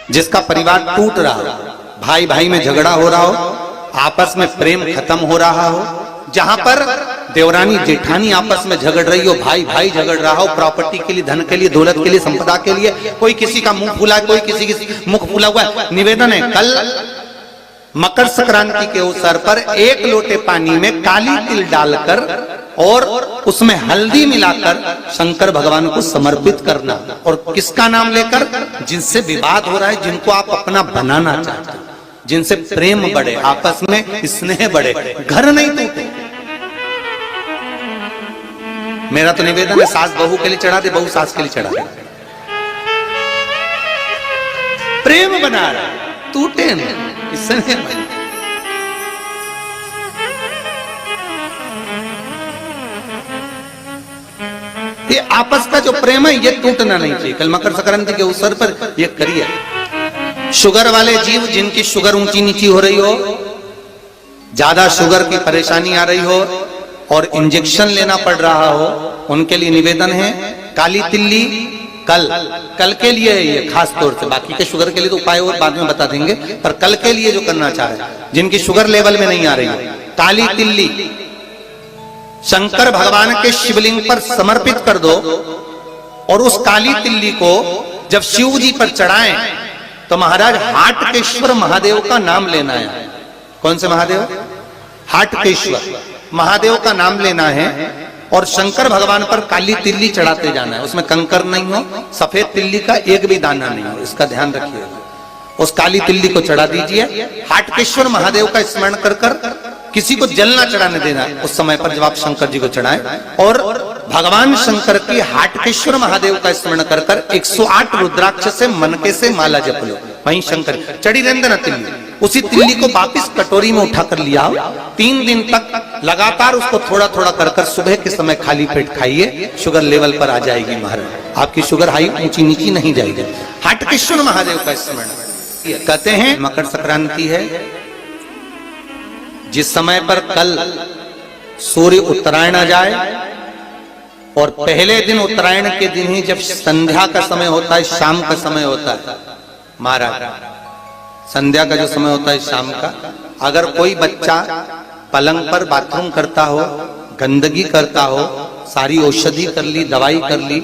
जिसका परिवार टूट रहा हो, भाई भाई में झगड़ा हो रहा हो, आपस में प्रेम खत्म हो रहा हो, जहां पर देवरानी जेठानी आपस में झगड़ रही हो, भाई भाई झगड़ रहा हो, प्रॉपर्टी के लिए, धन के लिए, दौलत के लिए, संपदा के लिए, कोई किसी का मुंह फूला है, कोई किसी की मुख फूला हुआ है। निवेदन है, कल मकर संक्रांति के अवसर पर 1 लोटे पानी में काली तिल डालकर और उसमें हल्दी मिलाकर शंकर भगवान को समर्पित करना। और किसका नाम लेकर? जिनसे विवाद हो रहा है, जिनको आप अपना बनाना चाहते हैं, जिनसे प्रेम बढ़े, आपस में स्नेह बढ़े, घर नहीं टूटे। मेरा तो निवेदन है, सास बहू के लिए चढ़ा दे, बहू सास के लिए चढ़ा दे, प्रेम बना रहा, टूटे नहीं, स्नेह बढ़े। ये आपस का जो प्रेम है ये टूटना नहीं चाहिए। कल मकर संक्रांति के अवसर पर ये करिए। शुगर वाले जीव, जिनकी शुगर ऊंची नीची हो रही हो, ज्यादा शुगर की परेशानी आ रही हो और इंजेक्शन लेना पड़ रहा हो, उनके लिए निवेदन है, काली तिल्ली कल के लिए है ये खास तौर से, बाकी के शुगर के लिए तो उपाय और बाद में बता देंगे, पर कल के लिए जो करना चाहे, जिनकी शुगर लेवल में नहीं आ रही है, काली तिल्ली शंकर भगवान के शिवलिंग पर समर्पित कर दो। और उस काली तिल्ली को जब शिव जी पर चढ़ाएं तो महाराज हाटकेश्वर महादेव का नाम लेना है। कौन से महादेव? हाटकेश्वर महादेव का नाम लेना है और शंकर भगवान पर काली तिल्ली चढ़ाते जाना है। उसमें कंकर नहीं हो, सफेद तिल्ली का एक भी दाना नहीं हो, इसका ध्यान रखिएगा। उस काली तिल्ली को चढ़ा दीजिए। हाटकेश्वर महादेव का स्मरण कर कर, किसी को जल ना चढ़ाने देना उस समय पर जब आप शंकर जी को चढ़ाएं। और भगवान शंकर की हाटकेश्वर महादेव का स्मरण कर कर 108 रुद्राक्ष से मनके से माला जप लो। वहीं शंकर चढ़ी रहने ना तिल्ली, उसी तिल्ली को वापिस कटोरी में उठा कर लिया। 3 दिन तक लगातार उसको थोड़ा थोड़ा कर कर सुबह के समय खाली पेट खाइए, शुगर लेवल पर आ जाएगी महाराज, आपकी शुगर हाई ऊंची नीची नहीं जाएगी। हाटकेश्वर महादेव का स्मरण कहते हैं। मकर संक्रांति है, जिस समय पर कल सूर्य उत्तरायण आ जाए और पहले दिन उत्तरायण के दिन ही जब संध्या का समय होता है, शाम का समय होता है महाराज, संध्या का जो समय होता है शाम का, अगर कोई बच्चा पलंग पर बाथरूम करता हो, गंदगी करता हो, सारी औषधि कर ली, दवाई कर ली,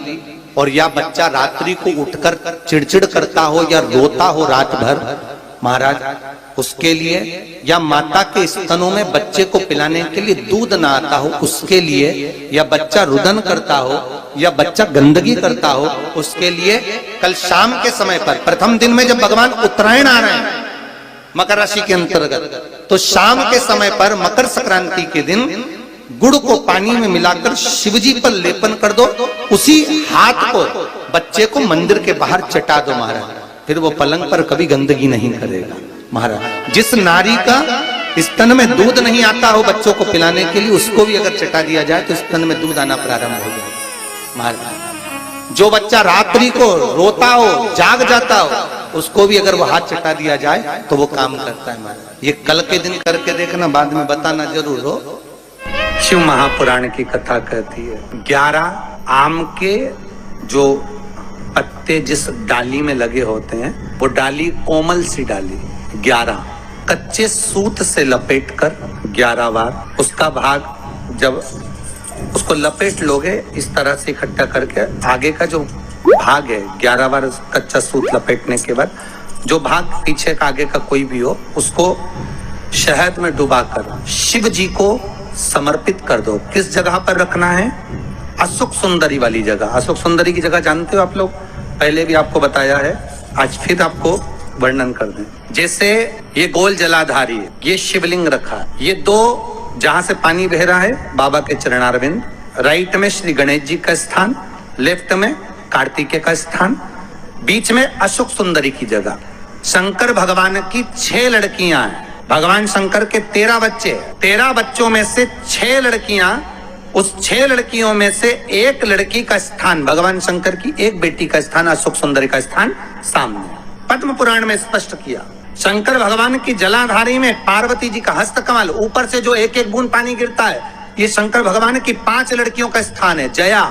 और या बच्चा रात्रि को उठकर चिड़चिड़ करता हो या रोता हो रात भर महाराज, उसके लिए, या माता के स्तनों में बच्चे को पिलाने के लिए दूध ना आता हो उसके लिए, या बच्चा रुदन करता हो या बच्चा गंदगी करता हो उसके लिए, कल शाम के समय पर, प्रथम दिन में जब भगवान उत्तरायण आ रहे हैं मकर राशि के अंतर्गत, तो शाम के समय पर मकर संक्रांति के दिन गुड़ को पानी में मिलाकर शिवजी पर लेपन कर दो। उसी हाथ को बच्चे को मंदिर के बाहर चटा दो महाराज, फिर वो पलंग पर कभी गंदगी नहीं करेगा महाराज। जिस नारी का स्तन में दूध नहीं आता हो बच्चों को पिलाने के लिए, उसको भी अगर चटा दिया जाए तो स्तन में दूध आना प्रारंभ हो जाए महाराज। जो बच्चा रात्रि को रोता हो, जाग जाता हो, उसको भी अगर वो हाथ चटा दिया जाए तो वो काम करता है महाराज। ये कल के दिन करके देखना, बाद में बताना जरूर हो। शिव महापुराण की कथा कहती है, 11 आम के जो पत्ते जिस डाली में लगे होते हैं, वो डाली कोमल सी डाली, 11 कच्चे सूत से लपेटकर 11 बार उसका भाग, जब उसको लपेट लोगे इस तरह से इकट्ठा करके, आगे का जो भाग है 11 बार कच्चा सूत लपेटने के बाद जो भाग पीछे का आगे का कोई भी हो, उसको शहद में डुबाकर शिव जी को समर्पित कर दो। किस जगह पर रखना है? अशोक सुंदरी वाली जगह। अशोक सुंदरी की जगह जानते हो आप लोग, पहले भी आपको बताया है, आज फिर आपको वर्णन कर दें। जैसे ये गोल जलाधारी है, ये शिवलिंग रखा, ये 2 जहां से पानी बह रहा है बाबा के चरणारविंद, राइट में श्री गणेश जी का स्थान, लेफ्ट में कार्तिकेय का स्थान, बीच में अशोक सुंदरी की जगह। शंकर भगवान की 6 लड़कियां हैं, भगवान शंकर के 13 बच्चे, 13 बच्चों में से 6 लड़कियां, उस 6 लड़कियों में से एक लड़की का स्थान, भगवान शंकर की एक बेटी का स्थान, अशोक सुंदरी का स्थान सामने पद्म पुराण में स्पष्ट किया। शंकर भगवान की जलाधारी में पार्वती जी का हस्तकमल, ऊपर से जो एक एक बूंद पानी गिरता है, ये शंकर भगवान की 5 लड़कियों का स्थान है, जया,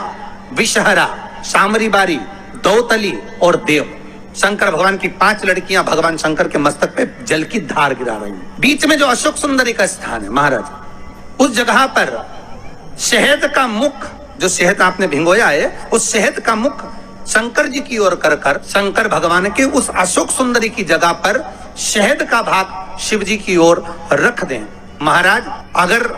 विषहरा, शामरी बारी, दौतली और देव। शंकर भगवान की 5 लड़कियां भगवान शंकर के मस्तक पे जल की धार गिरा रही हैं। बीच में जो अशोक सुंदरी का स्थान है महाराज, उस जगह पर शहद का मुख, जो शहद आपने भिंगोया है, उस शहद का मुख शंकर जी की ओर कर कर शंकर भगवान के उस अशोक सुंदरी की जगह पर शहद का भाग शिव जी की ओर रख दें। महाराज, अगर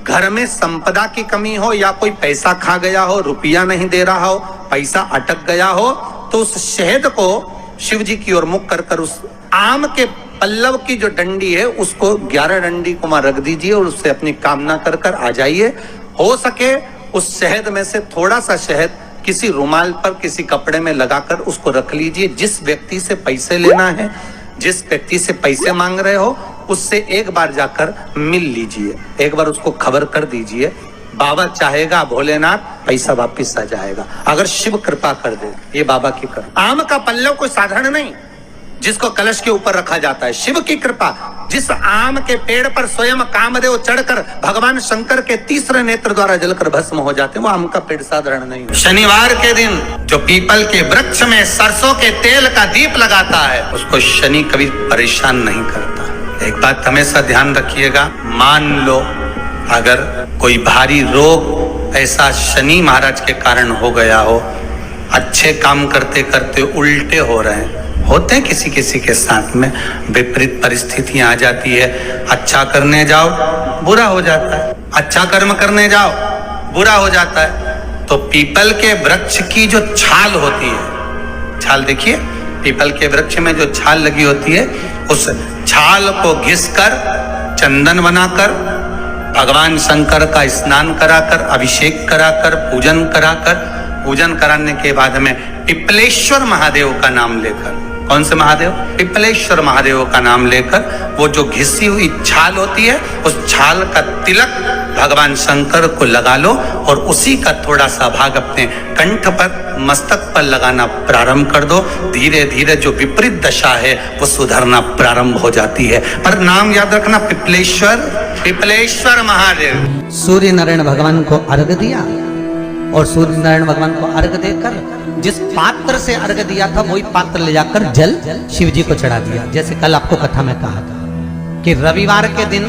घर में संपदा की कमी हो या कोई पैसा खा गया हो, रुपया नहीं दे रहा हो, पैसा अटक गया हो, तो उस शहद को शिव जी की ओर मुख कर कर उस आम के पल्लव की जो डंडी है उसको 11 डंडी को वहां रख दीजिए और उससे अपनी कामना कर कर आ जाइए। हो सके उस शहद में से थोड़ा सा शहद किसी रुमाल पर, किसी कपड़े में लगाकर उसको रख लीजिए। जिस व्यक्ति से पैसे लेना है, जिस व्यक्ति से पैसे मांग रहे हो, उससे एक बार जाकर मिल लीजिए, एक बार उसको खबर कर दीजिए। बाबा चाहेगा, भोलेनाथ, पैसा वापिस आ जाएगा, अगर शिव कृपा कर दे। ये बाबा की कृपा। आम का पल्लव कोई साधारण नहीं जिसको कलश के ऊपर रखा जाता है, शिव की कृपा। जिस आम के पेड़ पर स्वयं कामदेव चढ़कर भगवान शंकर के तीसरे नेत्र द्वारा जलकर भस्म हो जाते हैं, वो आम का पेड़ साधारण नहीं है। शनिवार के दिन जो पीपल के वृक्ष में सरसों के तेल का दीप लगाता है, उसको शनि कभी परेशान नहीं करता। एक बात हमेशा ध्यान रखिएगा, मान लो अगर कोई भारी रोग ऐसा शनि महाराज के कारण हो गया हो, अच्छे काम करते करते उल्टे हो रहे हैं, होते हैं किसी किसी के साथ में, विपरीत परिस्थितियां आ जाती है। अच्छा करने जाओ बुरा हो जाता है, अच्छा कर्म करने जाओ बुरा हो जाता है। तो पीपल के वृक्ष की जो छाल होती है, छाल देखिए, पीपल के वृक्ष में जो छाल लगी होती है, उस छाल को घिसकर चंदन बनाकर भगवान शंकर का स्नान कराकर, अभिषेक कराकर, पूजन कराने के बाद में पिपलेश्वर महादेव का नाम लेकर, कौन से महादेव? पिपलेश्वर महादेव का नाम लेकर वो जो घिसी हुई छाल होती है, उस छाल का तिलक भगवान शंकर को लगा लो और उसी का थोड़ा सा भाग अपने कंठ पर, मस्तक पर लगाना प्रारंभ कर दो। धीरे धीरे जो विपरीत दशा है वो सुधरना प्रारंभ हो जाती है। पर नाम याद रखना, पिपलेश्वर महादेव। सूर्य नारायण भगवान को अर्घ दिया और सूर्य नारायण भगवान को अर्घ देकर जिस पात्र से अर्घ दिया था वही पात्र ले जाकर जल शिव जी को चढ़ा दिया। जैसे कल आपको कथा में कहा था कि रविवार के दिन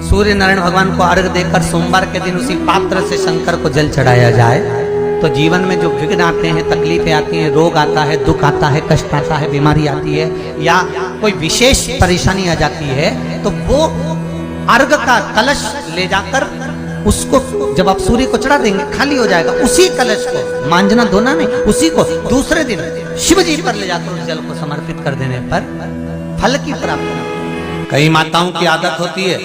सूर्य नारायण भगवान को अर्घ देकर सोमवार के दिन उसी पात्र से शंकर को जल चढ़ाया जाए तो जीवन में जो विघ्न आते हैं, तकलीफें आती हैं, रोग आता है, दुख आता है, कष्ट आता है, बीमारी आती है या कोई विशेष परेशानी आ जाती है, तो वो अर्घ का कलश ले जाकर उसको जब आप सूर्य को चढ़ा देंगे खाली हो जाएगा। उसी कलश को मांझना धोना नहीं, उसी को दूसरे दिन शिव जी पर ले जाकर उस जल को समर्पित कर देने पर फल की प्राप्ति। कई माताओं की आदत होती है,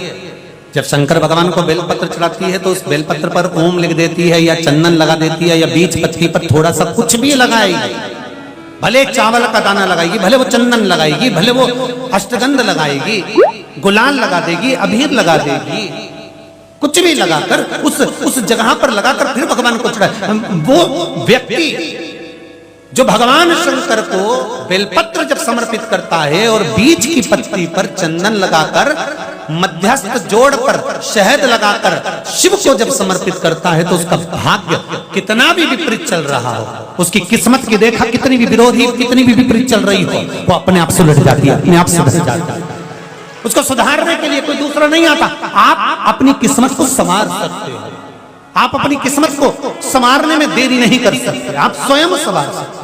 जब शंकर भगवान को बेलपत्र चढ़ाती है तो उस बेलपत्र पर ओम लिख देती है या चंदन लगा देती है या बीच पत्ती पर थोड़ा सा कुछ भी लगाएगी, भले चावल का दाना लगाएगी, भले वो चंदन लगाएगी, भले वो अष्टगंध लगाएगी, गुलाल लगा देगी, अबीर लगा देगी, कुछ भी लगाकर उस जगह पर लगाकर फिर भगवान को चढ़ाए। वो व्यक्ति जो भगवान शंकर को बेलपत्र जब समर्पित करता है और बीच की पत्ती पर चंदन लगाकर, मध्यस्थ जोड़ पर शहद लगाकर शिव को जब समर्पित करता है तो उसका भाग्य कितना भी विपरीत चल रहा हो, उसकी किस्मत की देखा कितनी भी विरोधी, कितनी भी विपरीत चल रही हो, वो अपने आप सुलझ जाती है, अपने आप सुलझ जाती है। उसको सुधारने के लिए कोई दूसरा नहीं आता। आप अपनी किस्मत को संवार सकते हो, आप अपनी किस्मत को संवारने में देरी नहीं कर सकते, आप स्वयं संवार सकते।